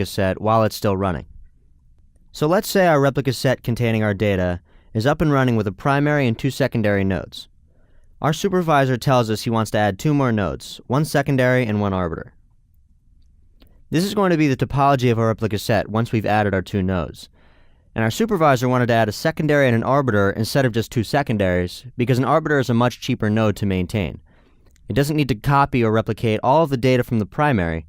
set while it's still running. So let's say our replica set containing our data is up and running with a primary and 2 secondary nodes. Our supervisor tells us he wants to add 2 more nodes, 1 secondary and 1 arbiter. This is going to be the topology of our replica set once we've added our 2 nodes. And our supervisor wanted to add a secondary and an arbiter instead of just 2 secondaries, because an arbiter is a much cheaper node to maintain. It doesn't need to copy or replicate all of the data from the primary,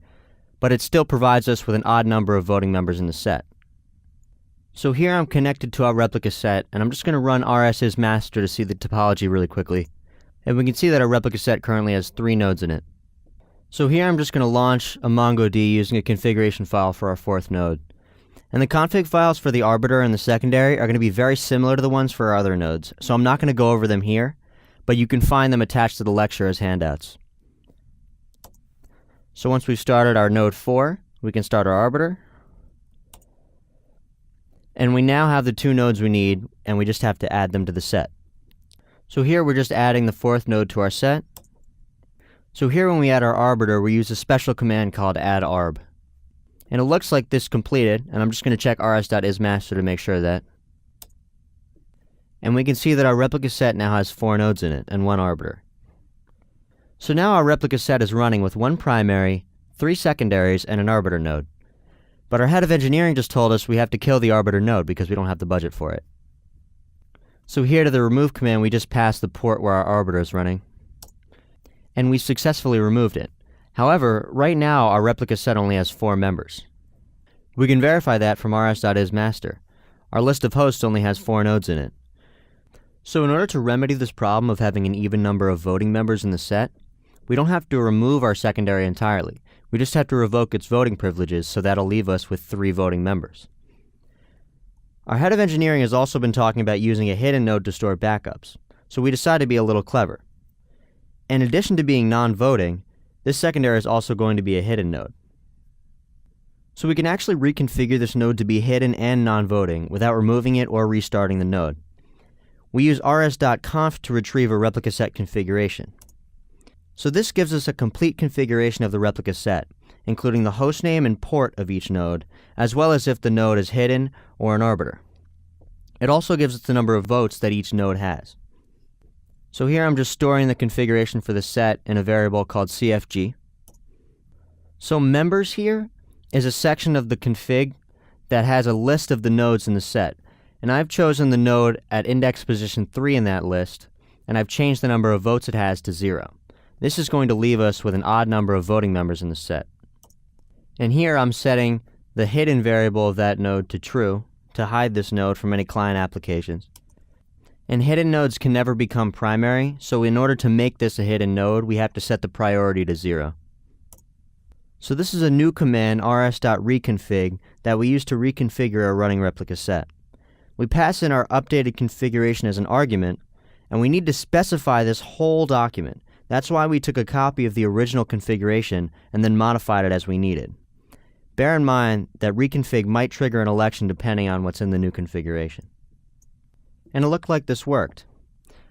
but it still provides us with an odd number of voting members in the set. So here I'm connected to our replica set, and I'm just going to run rs_isMaster to see the topology really quickly. And we can see that our replica set currently has 3 nodes in it. So here I'm just going to launch a Mongodb using a configuration file for our 4th node. And the config files for the arbiter and the secondary are going to be very similar to the ones for our other nodes, so I'm not going to go over them here, but you can find them attached to the lecture as handouts. So once we've started our node 4, we can start our arbiter. And we now have the 2 nodes we need, and we just have to add them to the set. So here we're just adding the 4th node to our set. So here when we add our arbiter, we use a special command called add_arb. And it looks like this completed, and I'm just going to check rs.isMaster to make sure of that. And we can see that our replica set now has 4 nodes in it, and 1 arbiter. So now our replica set is running with 1 primary, 3 secondaries, and an arbiter node. But our head of engineering just told us we have to kill the arbiter node because we don't have the budget for it. So here to the remove command, we just passed the port where our arbiter is running. And we successfully removed it. However, right now our replica set only has 4 members. We can verify that from rs.isMaster. Our list of hosts only has 4 nodes in it. So in order to remedy this problem of having an even number of voting members in the set, we don't have to remove our secondary entirely. We just have to revoke its voting privileges, so that'll leave us with 3 voting members. Our head of engineering has also been talking about using a hidden node to store backups, so we decided to be a little clever. In addition to being non-voting, this secondary is also going to be a hidden node. So we can actually reconfigure this node to be hidden and non-voting without removing it or restarting the node. We use rs.conf to retrieve a replica set configuration. So this gives us a complete configuration of the replica set, including the hostname and port of each node, as well as if the node is hidden or an arbiter. It also gives us the number of votes that each node has. So here I'm just storing the configuration for the set in a variable called cfg. So members here is a section of the config that has a list of the nodes in the set. And I've chosen the node at index position 3 in that list, and I've changed the number of votes it has to 0. This is going to leave us with an odd number of voting members in the set. And here I'm setting the hidden variable of that node to true to hide this node from any client applications. And hidden nodes can never become primary, so in order to make this a hidden node, we have to set the priority to 0. So this is a new command, rs.reconfig, that we use to reconfigure our running replica set. We pass in our updated configuration as an argument, and we need to specify this whole document. That's why we took a copy of the original configuration and then modified it as we needed. Bear in mind that reconfig might trigger an election depending on what's in the new configuration. And it looked like this worked.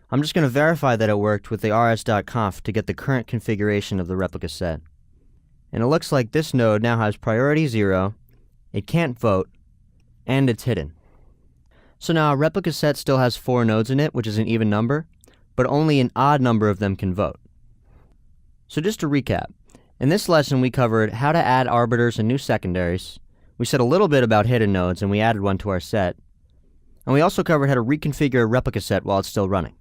I'm just going to verify that it worked with the rs.conf to get the current configuration of the replica set. And it looks like this node now has priority 0, it can't vote, and it's hidden. So now our replica set still has 4 nodes in it, which is an even number, but only an odd number of them can vote. So just to recap, in this lesson we covered how to add arbiters and new secondaries, we said a little bit about hidden nodes and we added one to our set, and we also covered how to reconfigure a replica set while it's still running.